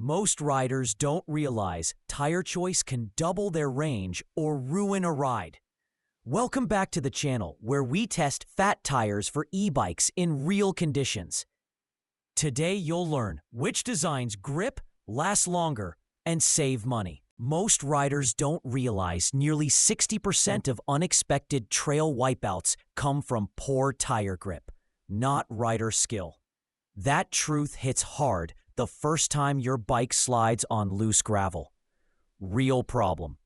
Most riders don't realize tire choice can double their range or ruin a ride. Welcome back to the channel where we test Fat Tires for e-bikes in real conditions. Today you'll learn which designs grip, last longer, and save money. Most riders don't realize nearly 60% of unexpected trail wipeouts come from poor tire grip, not rider skill. That truth hits hard the first time your bike slides on loose gravel. Real problem.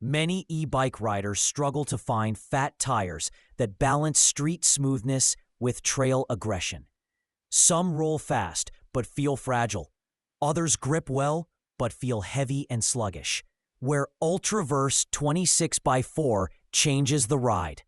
Many e-bike riders struggle to find fat tires that balance street smoothness with trail aggression. Some roll fast but feel fragile. Others grip well but feel heavy and sluggish, where Ultraverse 26x4 changes the ride.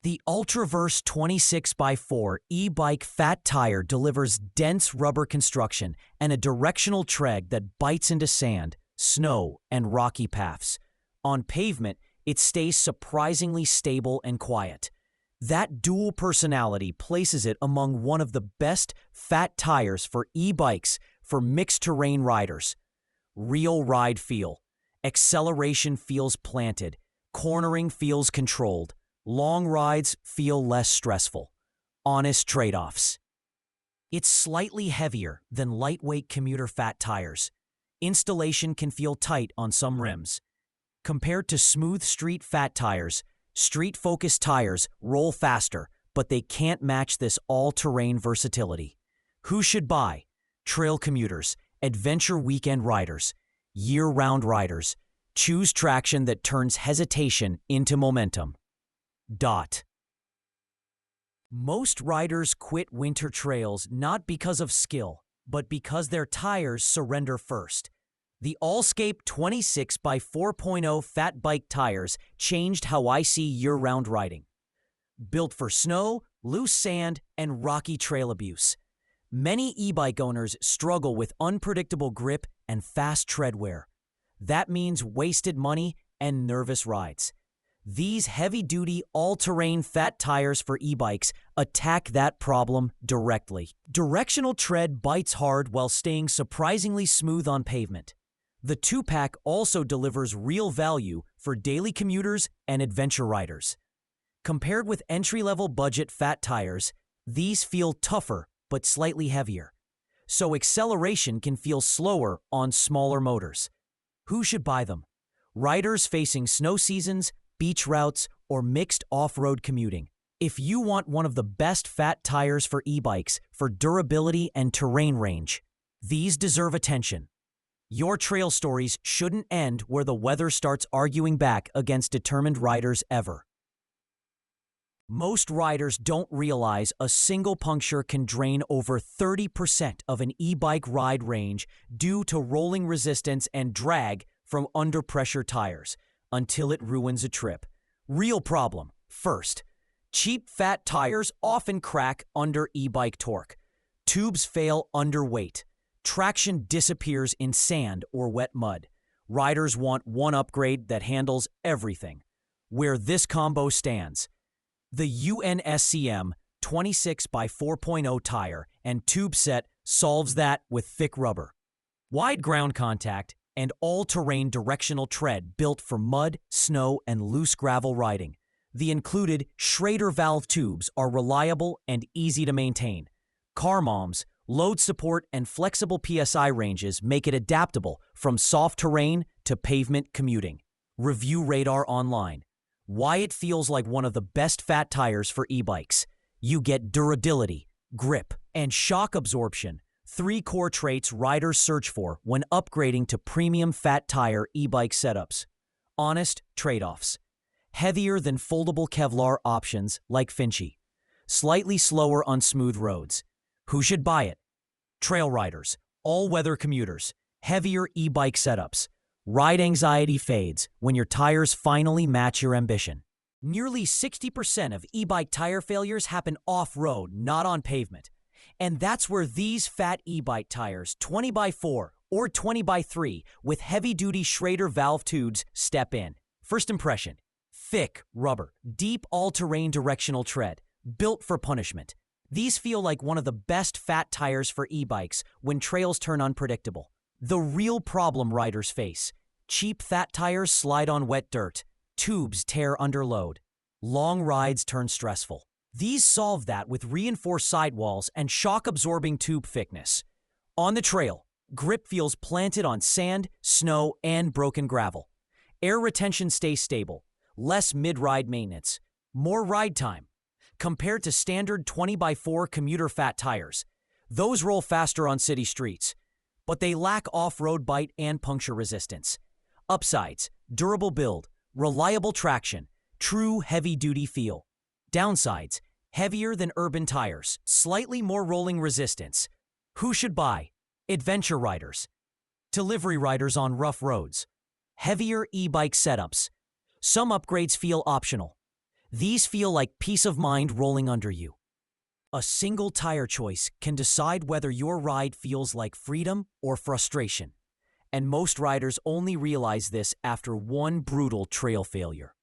The Ultraverse 26x4 e-bike fat tire delivers dense rubber construction and a directional tread that bites into sand, snow, and rocky paths. On pavement, it stays surprisingly stable and quiet. That dual personality places it among one of the best fat tires for e-bikes for mixed terrain riders. Real ride feel. Acceleration feels planted. Cornering feels controlled. Long rides feel less stressful. Honest trade-offs. It's slightly heavier than lightweight commuter fat tires. Installation can feel tight on some rims. Compared to smooth street fat tires, street-focused tires roll faster, but they can't match this all-terrain versatility. Who should buy? Trail commuters, adventure weekend riders, year-round riders. Choose traction that turns hesitation into momentum. Most riders quit winter trails not because of skill, but because their tires surrender first. The Allscape 26x4.0 Fat Bike tires changed how I see year-round riding. Built for snow, loose sand, and rocky trail abuse. Many e-bike owners struggle with unpredictable grip and fast tread wear. That means wasted money and nervous rides. These heavy-duty, all-terrain fat tires for e-bikes attack that problem directly. Directional tread bites hard while staying surprisingly smooth on pavement. The two-pack also delivers real value for daily commuters and adventure riders. Compared with entry-level budget fat tires, these feel tougher but slightly heavier. So acceleration can feel slower on smaller motors. Who should buy them? Riders facing snow seasons, beach routes, or mixed off-road commuting. If you want one of the best fat tires for e-bikes for durability and terrain range, these deserve attention. Your trail stories shouldn't end where the weather starts arguing back against determined riders ever. Most riders don't realize a single puncture can drain over 30% of an e-bike ride range due to rolling resistance and drag from under-pressure tires, until it ruins a trip. Real problem. First, cheap fat tires often crack under e-bike torque. Tubes fail under weight. Traction disappears in sand or wet mud. Riders want one upgrade that handles everything. Where this combo stands: the UNSCM 26x4.0 tire and tube set solves that with thick rubber, wide ground contact, and all-terrain directional tread built for mud, snow, and loose gravel riding. The included Schrader valve tubes are reliable and easy to maintain. Car moms, load support, and flexible PSI ranges make it adaptable from soft terrain to pavement commuting. Review Radar online. Why it feels like one of the best fat tires for e-bikes. You get durability, grip, and shock absorption. 3 core traits riders search for when upgrading to premium fat tire e-bike setups. Honest trade-offs. Heavier than foldable Kevlar options like Finchy. Slightly slower on smooth roads. Who should buy it? Trail riders, all-weather commuters, heavier e-bike setups. Ride anxiety fades when your tires finally match your ambition. Nearly 60% of e-bike tire failures happen off-road, not on pavement. And that's where these fat e-bike tires, 20x4 or 20x3 with heavy-duty Schrader valve tubes, step in. First impression: thick rubber, deep all-terrain directional tread, built for punishment. These feel like one of the best fat tires for e-bikes when trails turn unpredictable. The real problem riders face: cheap fat tires slide on wet dirt, tubes tear under load, long rides turn stressful. These solve that with reinforced sidewalls and shock-absorbing tube thickness. On the trail, grip feels planted on sand, snow, and broken gravel. Air retention stays stable, less mid-ride maintenance, more ride time. Compared to standard 20x4 commuter fat tires, those roll faster on city streets, but they lack off-road bite and puncture resistance. Upsides: durable build, reliable traction, true heavy-duty feel. Downsides: heavier than urban tires, slightly more rolling resistance. Who should buy? Adventure riders, delivery riders on rough roads, heavier e-bike setups. Some upgrades feel optional. These feel like peace of mind rolling under you. A single tire choice can decide whether your ride feels like freedom or frustration, and most riders only realize this after one brutal trail failure.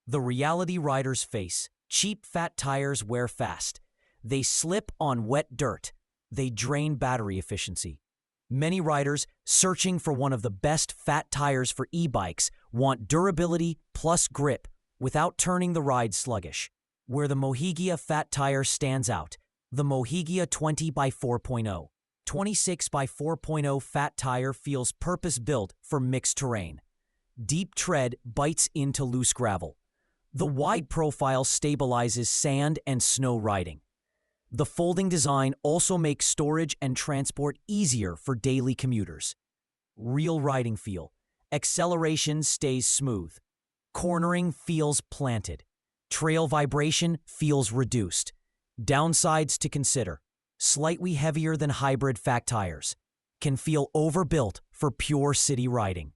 The reality riders face: cheap fat tires wear fast. They slip on wet dirt. They drain battery efficiency. Many riders searching for one of the best fat tires for e-bikes want durability plus grip without turning the ride sluggish. Where the Mohigia fat tire stands out: the Mohigia 20x4.0. 26x4.0 fat tire feels purpose-built for mixed terrain. Deep tread bites into loose gravel. The wide profile stabilizes sand and snow riding. The folding design also makes storage and transport easier for daily commuters. Real riding feel: acceleration stays smooth. Cornering feels planted. Trail vibration feels reduced. Downsides to consider: slightly heavier than hybrid fat tires. Can feel overbuilt for pure city riding.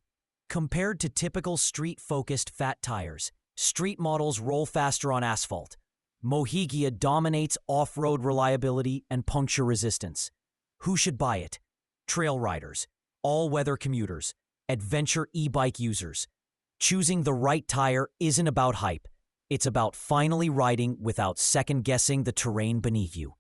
Compared to typical street-focused fat tires, street models roll faster on asphalt. Mohigia dominates off-road reliability and puncture resistance. Who should buy it? Trail riders, all-weather commuters, adventure e-bike users. Choosing the right tire isn't about hype. It's about finally riding without second-guessing the terrain beneath you.